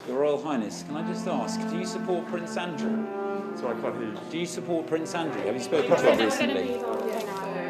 Your Royal Highness, can I just ask, do you support Prince Andrew? Sorry, I can't hear you. Do you support Prince Andrew? Have you spoken to him recently?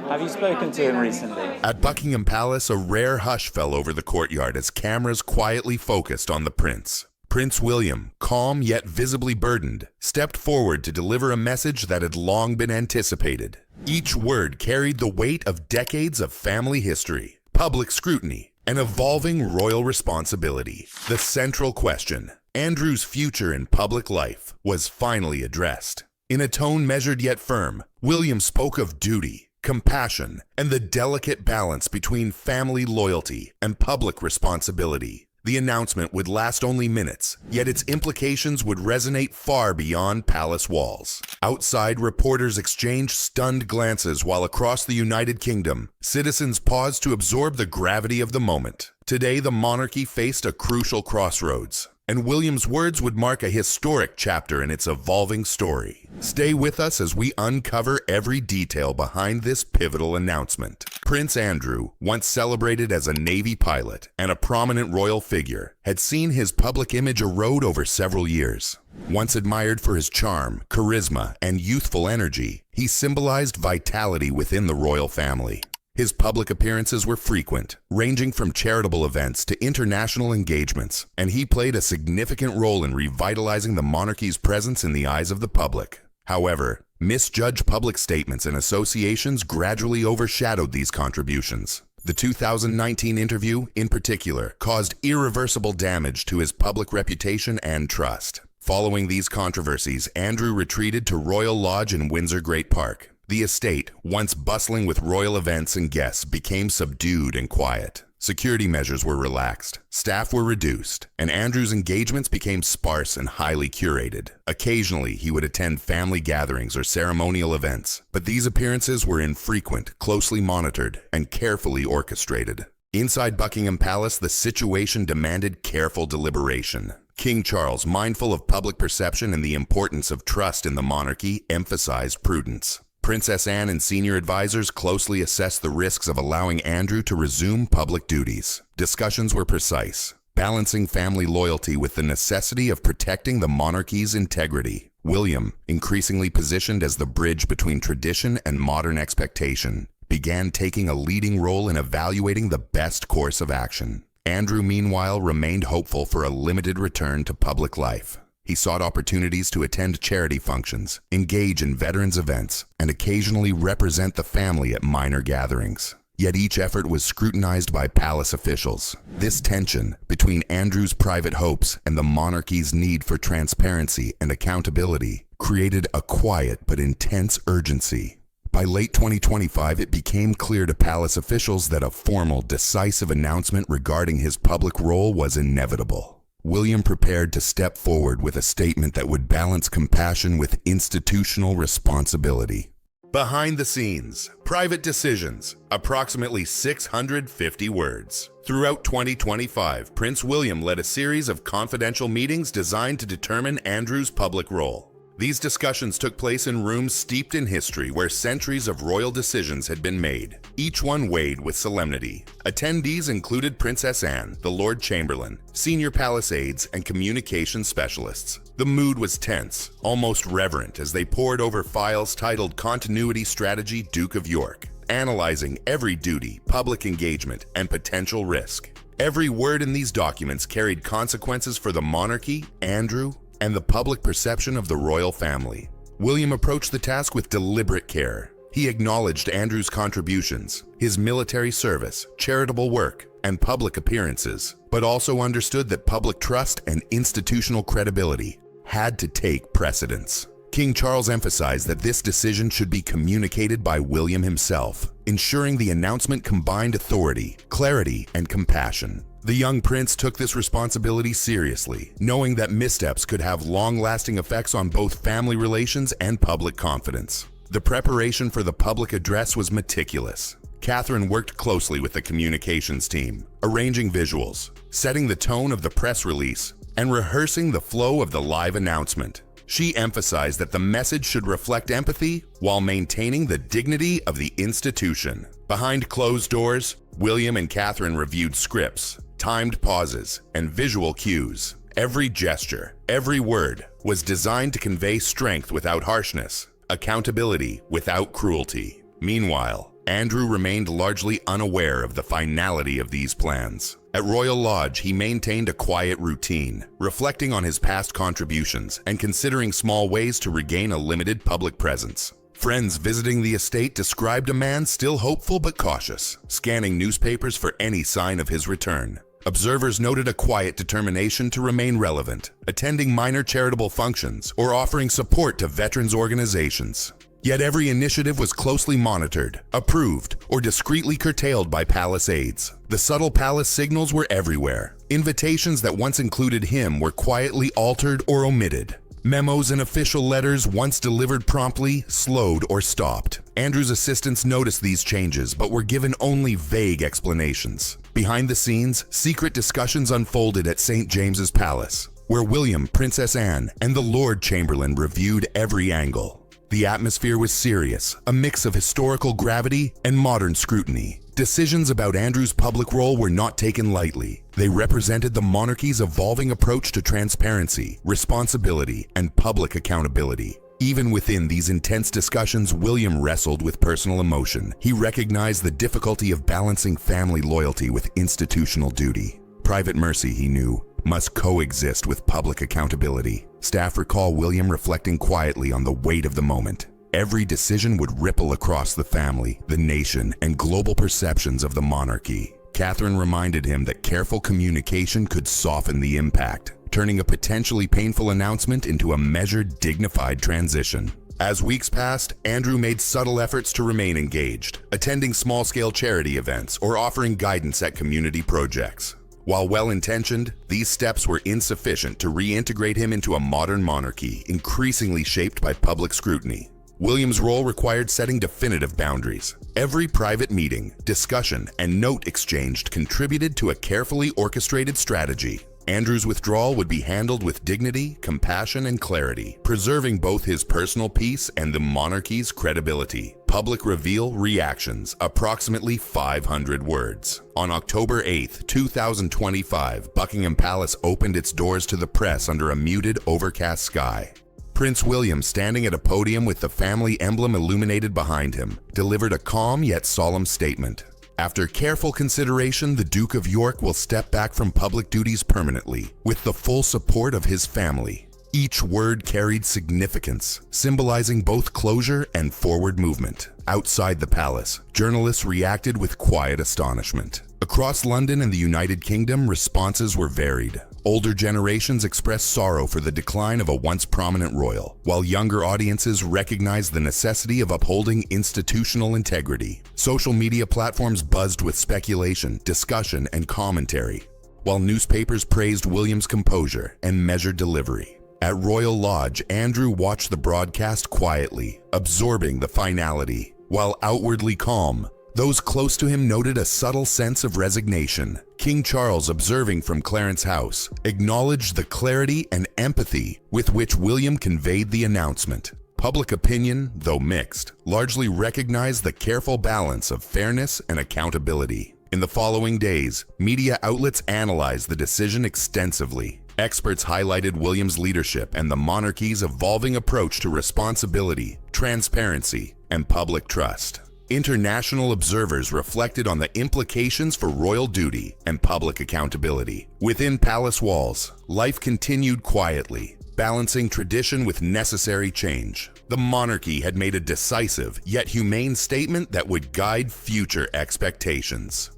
Have you spoken to him recently? At Buckingham Palace, a rare hush fell over the courtyard as cameras quietly focused on the prince. Prince William, calm yet visibly burdened, stepped forward to deliver a message that had long been anticipated. Each word carried the weight of decades of family history, public scrutiny, and evolving royal responsibility. The central question, Andrew's future in public life, was finally addressed. In a tone measured yet firm, William spoke of duty, compassion, and the delicate balance between family loyalty and public responsibility. The announcement would last only minutes, yet its implications would resonate far beyond palace walls. Outside, reporters exchanged stunned glances while across the United Kingdom, citizens paused to absorb the gravity of the moment. Today, the monarchy faced a crucial crossroads, and William's words would mark a historic chapter in its evolving story. Stay with us as we uncover every detail behind this pivotal announcement. Prince Andrew, once celebrated as a Navy pilot and a prominent royal figure, had seen his public image erode over several years. Once admired for his charm, charisma, and youthful energy, he symbolized vitality within the royal family. His public appearances were frequent, ranging from charitable events to international engagements, and he played a significant role in revitalizing the monarchy's presence in the eyes of the public. However, misjudged public statements and associations gradually overshadowed these contributions. The 2019 interview, in particular, caused irreversible damage to his public reputation and trust. Following these controversies, Andrew retreated to Royal Lodge in Windsor Great Park. The estate, once bustling with royal events and guests, became subdued and quiet. Security measures were relaxed, staff were reduced, and Andrew's engagements became sparse and highly curated. Occasionally, he would attend family gatherings or ceremonial events, but these appearances were infrequent, closely monitored, and carefully orchestrated. Inside Buckingham Palace, the situation demanded careful deliberation. King Charles, mindful of public perception and the importance of trust in the monarchy, emphasized prudence. Princess Anne and senior advisors closely assessed the risks of allowing Andrew to resume public duties. Discussions were precise, balancing family loyalty with the necessity of protecting the monarchy's integrity. William, increasingly positioned as the bridge between tradition and modern expectation, began taking a leading role in evaluating the best course of action. Andrew, meanwhile, remained hopeful for a limited return to public life. He sought opportunities to attend charity functions, engage in veterans events, and occasionally represent the family at minor gatherings. Yet each effort was scrutinized by palace officials. This tension between Andrew's private hopes and the monarchy's need for transparency and accountability created a quiet but intense urgency. By late 2025, it became clear to palace officials that a formal, decisive announcement regarding his public role was inevitable. William prepared to step forward with a statement that would balance compassion with institutional responsibility. Behind the scenes, private decisions, approximately 650 words. Throughout 2025, Prince William led a series of confidential meetings designed to determine Andrew's public role. These discussions took place in rooms steeped in history where centuries of royal decisions had been made, each one weighed with solemnity. Attendees included Princess Anne, the Lord Chamberlain, senior palace aides, and communication specialists. The mood was tense, almost reverent, as they pored over files titled Continuity Strategy, Duke of York, analyzing every duty, public engagement, and potential risk. Every word in these documents carried consequences for the monarchy, Andrew, and the public perception of the royal family. William approached the task with deliberate care. He acknowledged Andrew's contributions, his military service, charitable work, and public appearances, but also understood that public trust and institutional credibility had to take precedence. King Charles emphasized that this decision should be communicated by William himself, ensuring the announcement combined authority, clarity, and compassion. The young prince took this responsibility seriously, knowing that missteps could have long-lasting effects on both family relations and public confidence. The preparation for the public address was meticulous. Catherine worked closely with the communications team, arranging visuals, setting the tone of the press release, and rehearsing the flow of the live announcement. She emphasized that the message should reflect empathy while maintaining the dignity of the institution. Behind closed doors, William and Catherine reviewed scripts, timed pauses, and visual cues, Every gesture, every word was designed to convey strength without harshness, accountability without cruelty. Meanwhile, Andrew remained largely unaware of the finality of these plans. At Royal Lodge, he maintained a quiet routine, reflecting on his past contributions and considering small ways to regain a limited public presence. Friends visiting the estate described a man still hopeful but cautious, scanning newspapers for any sign of his return. Observers noted a quiet determination to remain relevant, attending minor charitable functions or offering support to veterans organizations. Yet every initiative was closely monitored, approved, or discreetly curtailed by palace aides. The subtle palace signals were everywhere. Invitations that once included him were quietly altered or omitted. Memos and official letters once delivered promptly, slowed or stopped. Andrew's assistants noticed these changes but were given only vague explanations. Behind the scenes, secret discussions unfolded at St. James's Palace, where William, Princess Anne, and the Lord Chamberlain reviewed every angle. The atmosphere was serious, a mix of historical gravity and modern scrutiny. Decisions about Andrew's public role were not taken lightly. They represented the monarchy's evolving approach to transparency, responsibility, and public accountability. Even within these intense discussions, William wrestled with personal emotion. He recognized the difficulty of balancing family loyalty with institutional duty. Private mercy, he knew, must coexist with public accountability. Staff recall William reflecting quietly on the weight of the moment. Every decision would ripple across the family, the nation, and global perceptions of the monarchy. Catherine reminded him that careful communication could soften the impact, turning a potentially painful announcement into a measured, dignified transition. As weeks passed, Andrew made subtle efforts to remain engaged, attending small-scale charity events or offering guidance at community projects. While well-intentioned, these steps were insufficient to reintegrate him into a modern monarchy, increasingly shaped by public scrutiny. William's role required setting definitive boundaries. Every private meeting, discussion, and note exchanged contributed to a carefully orchestrated strategy. Andrew's withdrawal would be handled with dignity, compassion, and clarity, preserving both his personal peace and the monarchy's credibility. Public reveal reactions, approximately 500 words. On October 8, 2025, Buckingham Palace opened its doors to the press under a muted, overcast sky. Prince William, standing at a podium with the family emblem illuminated behind him, delivered a calm yet solemn statement. After careful consideration, the Duke of York will step back from public duties permanently, with the full support of his family. Each word carried significance, symbolizing both closure and forward movement. Outside the palace, journalists reacted with quiet astonishment. Across London and the United Kingdom, responses were varied. Older generations expressed sorrow for the decline of a once prominent royal, while younger audiences recognized the necessity of upholding institutional integrity. Social media platforms buzzed with speculation, discussion, and commentary, while newspapers praised William's composure and measured delivery. At Royal Lodge, Andrew watched the broadcast quietly, absorbing the finality. While outwardly calm, those close to him noted a subtle sense of resignation. King Charles, observing from Clarence House, acknowledged the clarity and empathy with which William conveyed the announcement. Public opinion, though mixed, largely recognized the careful balance of fairness and accountability. In the following days, media outlets analyzed the decision extensively. Experts highlighted William's leadership and the monarchy's evolving approach to responsibility, transparency, and public trust. International observers reflected on the implications for royal duty and public accountability. Within palace walls, life continued quietly, balancing tradition with necessary change. The monarchy had made a decisive yet humane statement that would guide future expectations.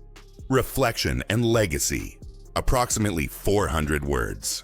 Reflection and legacy, approximately 400 words.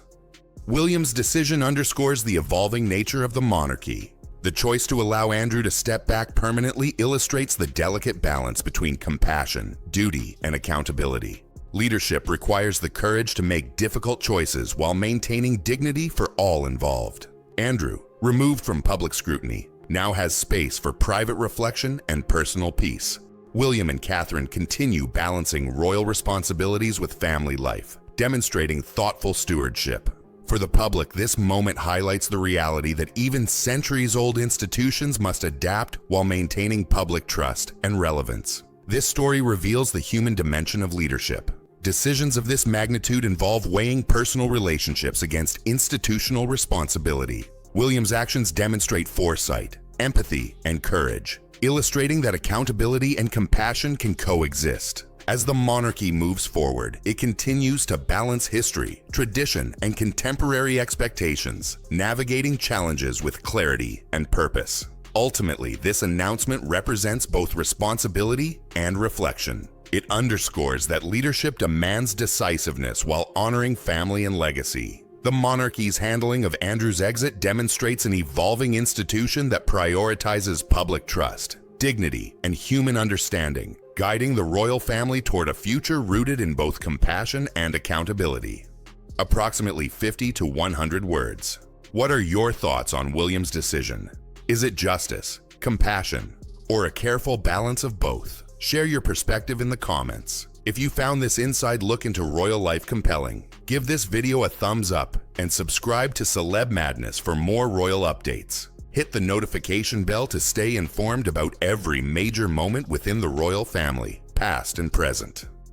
William's decision underscores the evolving nature of the monarchy. The choice to allow Andrew to step back permanently illustrates the delicate balance between compassion, duty, and accountability. Leadership requires the courage to make difficult choices while maintaining dignity for all involved. Andrew, removed from public scrutiny, now has space for private reflection and personal peace. William and Catherine continue balancing royal responsibilities with family life, demonstrating thoughtful stewardship. For the public, this moment highlights the reality that even centuries-old institutions must adapt while maintaining public trust and relevance. This story reveals the human dimension of leadership. Decisions of this magnitude involve weighing personal relationships against institutional responsibility. William's actions demonstrate foresight, empathy, and courage, illustrating that accountability and compassion can coexist. As the monarchy moves forward, it continues to balance history, tradition, and contemporary expectations, navigating challenges with clarity and purpose. Ultimately, this announcement represents both responsibility and reflection. It underscores that leadership demands decisiveness while honoring family and legacy. The monarchy's handling of Andrew's exit demonstrates an evolving institution that prioritizes public trust, dignity, and human understanding, guiding the royal family toward a future rooted in both compassion and accountability. Approximately 50 to 100 words. What are your thoughts on William's decision? Is it justice, compassion, or a careful balance of both? Share your perspective in the comments. If you found this inside look into royal life compelling, give this video a thumbs up and subscribe to Celeb Madness for more royal updates. Hit the notification bell to stay informed about every major moment within the royal family, past and present.